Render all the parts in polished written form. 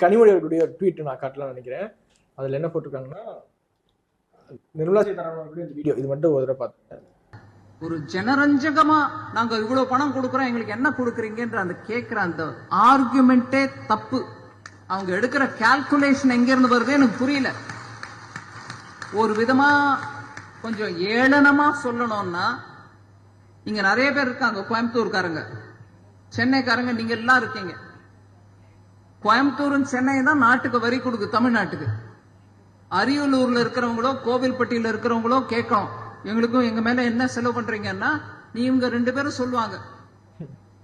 கனிமொழி அவர்களுடைய ட்வீட் நான் காட்டலாம்னு நினைக்கிறேன். அதுல என்ன போட்டிருக்காங்கன்னா, நிர்மலா சீதாராமன் அவர்களுடைய வீடியோ இது மட்டும் ஒரு தடவை பார்த்தேன். ஒரு ஜனரஞ்சகமா நாங்க இவ்வளவு பணம் கொடுக்குறோம், எங்களுக்கு என்ன கொடுக்குறீங்கன்ற அந்த கேட்கிற அந்த ஆர்குமெண்டே தப்பு. அவங்க எடுக்கிற கால்குலேஷன் எங்க இருந்து வருது எனக்கு புரியல. ஒரு விதமா கொஞ்சம் ஏளனமா சொல்லணும்னா, இங்க நிறைய பேர் இருக்காங்க, கோயம்புத்தூர்காரங்க, சென்னைக்காரங்க, நீங்க எல்லாம் இருக்கீங்க. கோயம்புத்தூர் சென்னை தான் நாட்டுக்கு வரி கொடுக்கு, தமிழ்நாட்டுக்கு. அரியலூர்ல இருக்கிறவங்களோ கோவில்பட்டியில இருக்கிறவங்களோ கேட்கணும், எங்களுக்கும் எங்க மேல என்ன செலவு பண்றீங்கன்னா, நீ இவங்க 2 பேரும் சொல்லுவாங்க,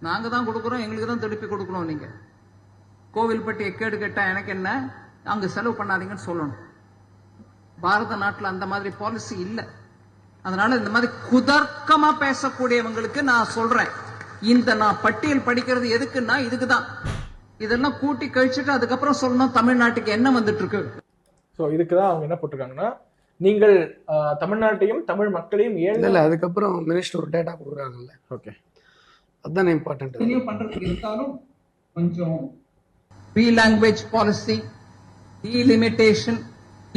நாங்க தான் கொடுக்குறோம், எங்களுக்கு தான் திருப்பி கொடுக்கணும். நீங்க கோவில்பட்டியை கேடு கேட்டா எனக்கு என்ன, அங்க செலவு பண்ணாதீங்கன்னு சொல்லணும். பாரத நாட்டுல அந்த மாதிரி பாலிசி இல்ல. அதனால இந்த மாதிரி குதர்க்கமா பேசக்கூடியவங்களுக்கு நான் சொல்றேன், இந்த நான் பட்டியல் படிக்கிறது எதுக்குன்னா இதுக்குதான். இதெல்லாம் கூட்டி கழிச்சுட்டு அதுக்கப்புறம் சொல்லணும் தமிழ்நாட்டுக்கு என்ன வந்துட்டு இருக்கு. ஸோ இதுக்குதான் அவங்க என்ன போட்டிருக்காங்கன்னா, நீங்கள் தமிழ்நாட்டையும் தமிழ் மக்களையும் இல்லை அதுக்கப்புறம் மினிஸ்டர் ஒரு டேட்டா கொடுக்குறாங்கல்ல, ஓகே அதுதான் இம்பார்ட்டன்ட். பண்றதுக்கு இருந்தாலும் கொஞ்சம் லாங்குவேஜ் பாலிசி, டீலிமிட்டேஷன்,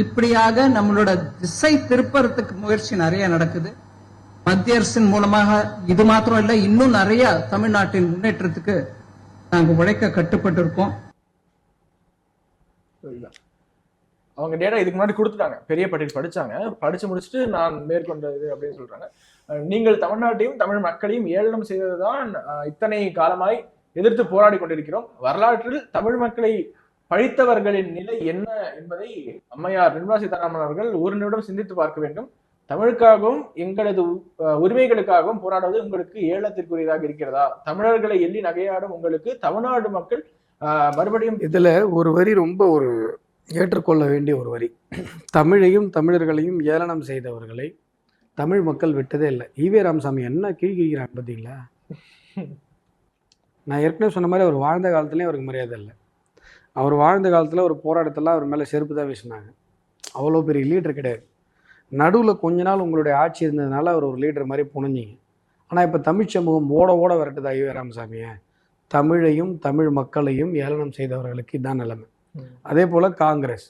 இப்படியாக நம்மளோட திசை திருப்பறதுக்கு முயற்சி நிறைய நடக்குது மத்திய அரசின் மூலமாக. இது மாத்திரம் இல்ல, இன்னும் நிறைய தமிழ்நாட்டின் முன்னேற்றத்துக்கு நாங்க உழைக்க கட்டுப்பட்டு இருக்கோம். அவங்க டேட்டா இதுக்கு முன்னாடி கொடுத்துட்டாங்க, பெரிய பட்டியல் படிச்சு முடிச்சுட்டு நான் மேற்கொண்டது அப்படின்னு சொல்றாங்க. நீங்கள் தமிழ்நாட்டையும் தமிழ் மக்களையும் ஏளனம் செய்ததுதான் இத்தனை காலமாய் எதிர்த்து போராடி கொண்டிருக்கிறோம். வரலாற்றில் தமிழ் மக்களை பழித்தவர்களின் நிலை என்ன என்பதை அம்மையார் நிர்மலா சீதாராமன் அவர்கள் ஒரு நிமிடம் சிந்தித்து பார்க்க வேண்டும். தமிழுக்காகவும் எங்களது உரிமைகளுக்காகவும் போராடுவது உங்களுக்கு ஏளத்திற்குரியதாக இருக்கிறதா? தமிழர்களை எள்ளி நகையாடும் உங்களுக்கு தமிழ்நாடு மக்கள் மறுபடியும் இதுல ஒரு வரி ரொம்ப ஒரு ஏற்றுக்கொள்ள வேண்டிய ஒரு வரி. தமிழையும் தமிழர்களையும் ஏளனம் செய்தவர்களை தமிழ் மக்கள் விட்டதே இல்லை. ஈவே ராமசாமி என்ன கீழ்கிறாங்க பார்த்தீங்களா? நான் ஏற்கனவே சொன்ன மாதிரி அவர் வாழ்ந்த காலத்துலேயும் அவருக்கு மரியாதை இல்லை. அவர் வாழ்ந்த காலத்தில் ஒரு போராட்டத்தெல்லாம் அவர் மேலே செருப்பு தான் வீசினாங்க. அவ்வளோ பெரிய லீடர் கிடையாது. நடுவில் கொஞ்ச நாள் உங்களுடைய ஆட்சி இருந்ததுனால அவர் ஒரு லீடர் மாதிரி புனிஞ்சிங்க. ஆனால் இப்போ தமிழ் சமூகம் ஓட விரட்டுதா ஈவே ராமசாமியை? தமிழையும் தமிழ் மக்களையும் ஏளனம் செய்தவர்களுக்கு இதுதான் நிலைமை. அதே போல் காங்கிரஸ்